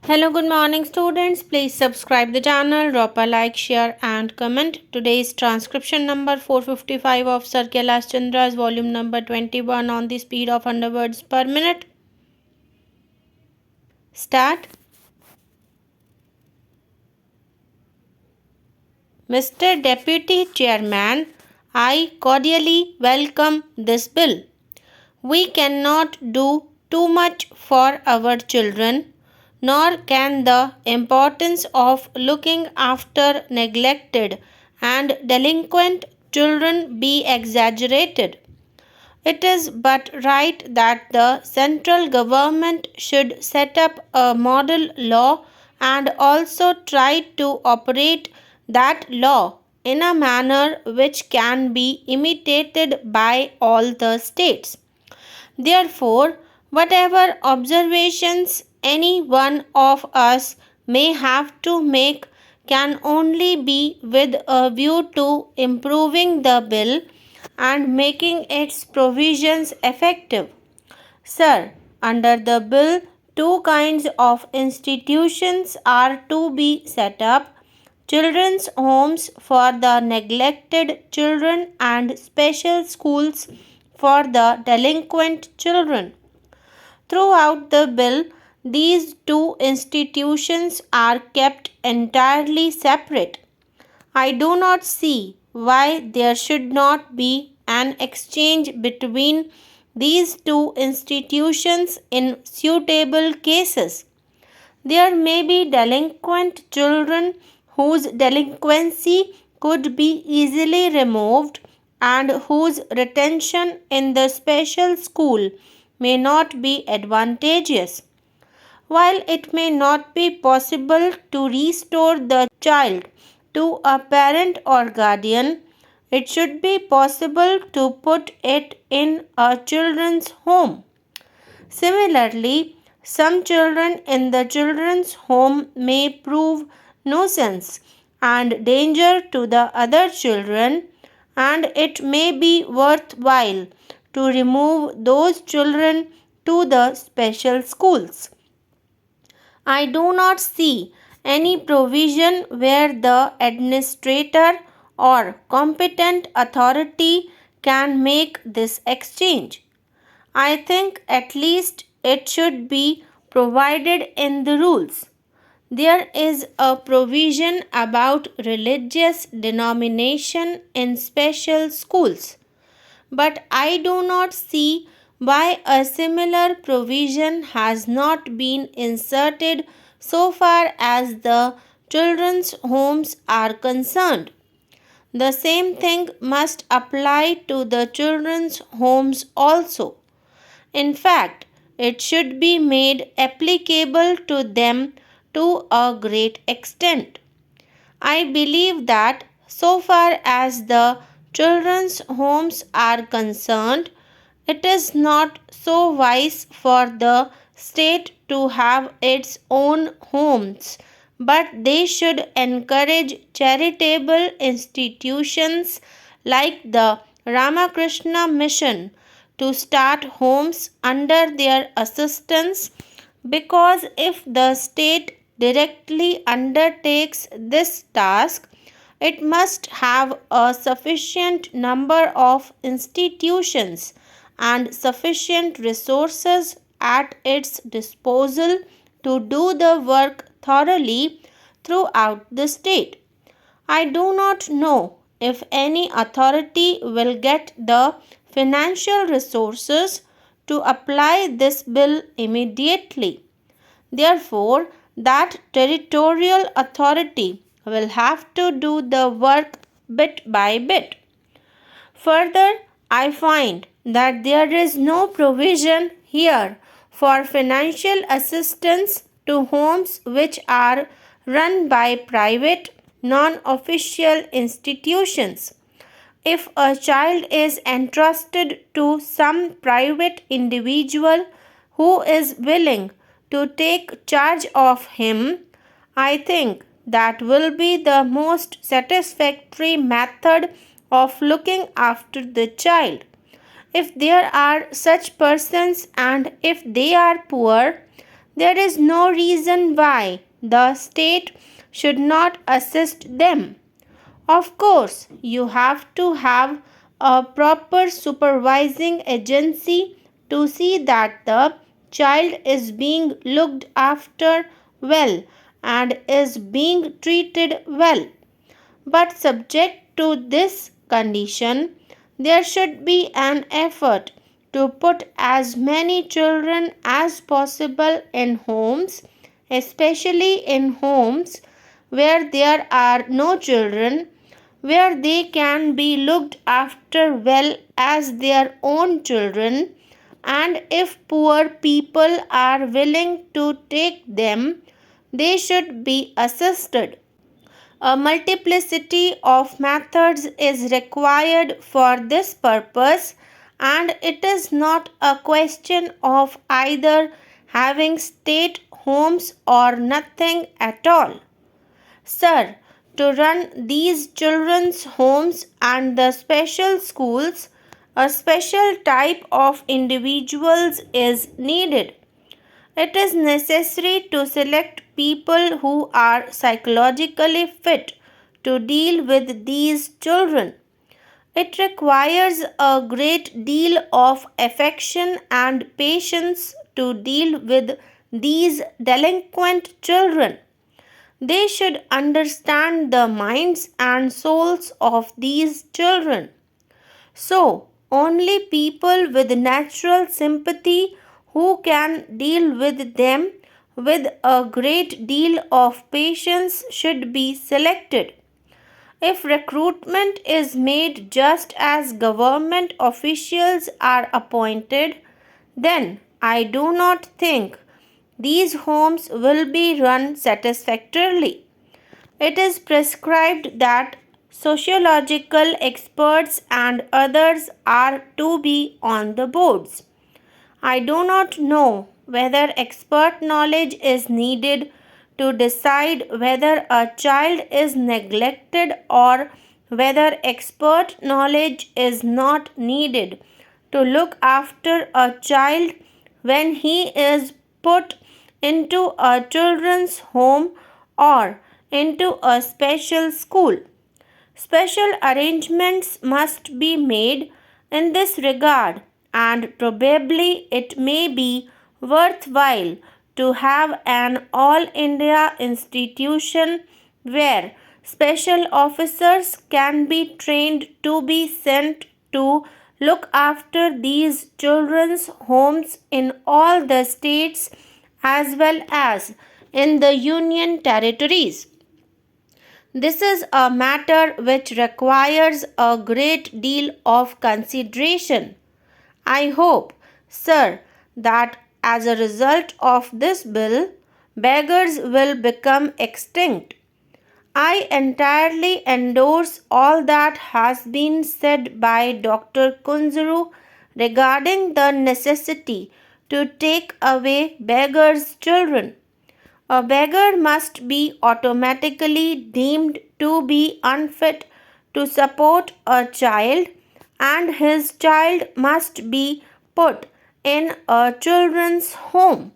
Hello, good morning, students. Please subscribe the channel, drop a like, share, and comment. Today's transcription number 455 of Sir Kailash Chandra's volume number 21 on the speed of 100 words per minute. Start. Mr. Deputy Chairman, I cordially welcome this bill. We cannot do too much for our children, nor can the importance of looking after neglected and delinquent children be exaggerated. It is but right that the central government should set up a model law and also try to operate that law in a manner which can be imitated by all the states. Therefore, whatever observations any one of us may have to make can only be with a view to improving the bill and making its provisions effective. Sir, under the bill, two kinds of institutions are to be set up: children's homes for the neglected children and special schools for the delinquent children. Throughout the bill, these two institutions are kept entirely separate. I do not see why there should not be an exchange between these two institutions in suitable cases. There may be delinquent children whose delinquency could be easily removed and whose retention in the special school may not be advantageous. While it may not be possible to restore the child to a parent or guardian, it should be possible to put it in a children's home. Similarly, some children in the children's home may prove nuisance and danger to the other children, and it may be worthwhile to remove those children to the special schools. I do not see any provision where the administrator or competent authority can make this exchange. I think at least it should be provided in the rules. There is a provision about religious denomination in special schools, but I do not see why a similar provision has not been inserted so far as the children's homes are concerned. The same thing must apply to the children's homes also. In fact, it should be made applicable to them to a great extent. I believe that so far as the children's homes are concerned, it is not so wise for the state to have its own homes, but they should encourage charitable institutions like the Ramakrishna Mission to start homes under their assistance, because if the state directly undertakes this task, it must have a sufficient number of institutions and sufficient resources at its disposal to do the work thoroughly throughout the state. I do not know if any authority will get the financial resources to apply this bill immediately. Therefore, that territorial authority will have to do the work bit by bit. Further, I find that there is no provision here for financial assistance to homes which are run by private, non official institutions. If a child is entrusted to some private individual who is willing to take charge of him, I think that will be the most satisfactory method of looking after the child. If there are such persons and if they are poor, there is no reason why the state should not assist them. Of course, you have to have a proper supervising agency to see that the child is being looked after well and is being treated well. But subject to this condition, there should be an effort to put as many children as possible in homes, especially in homes where there are no children, where they can be looked after well as their own children, and if poor people are willing to take them, they should be assisted. A multiplicity of methods is required for this purpose, and it is not a question of either having state homes or nothing at all. Sir, to run these children's homes and the special schools, a special type of individuals is needed. It is necessary to select people who are psychologically fit to deal with these children. It requires a great deal of affection and patience to deal with these delinquent children. They should understand the minds and souls of these children. So, only people with natural sympathy who can deal with them with a great deal of patience should be selected. If recruitment is made just as government officials are appointed, then I do not think these homes will be run satisfactorily. It is prescribed that sociological experts and others are to be on the boards. I do not know whether expert knowledge is needed to decide whether a child is neglected or whether expert knowledge is not needed to look after a child when he is put into a children's home or into a special school. Special arrangements must be made in this regard, and probably it may be worthwhile to have an all India institution where special officers can be trained to be sent to look after these children's homes in all the states as well as in the union territories. This is a matter which requires a great deal of consideration. I hope, sir, that as a result of this bill, beggars will become extinct. I entirely endorse all that has been said by Dr. Kunzuru regarding the necessity to take away beggars' children. A beggar must be automatically deemed to be unfit to support a child, and his child must be put in a children's home.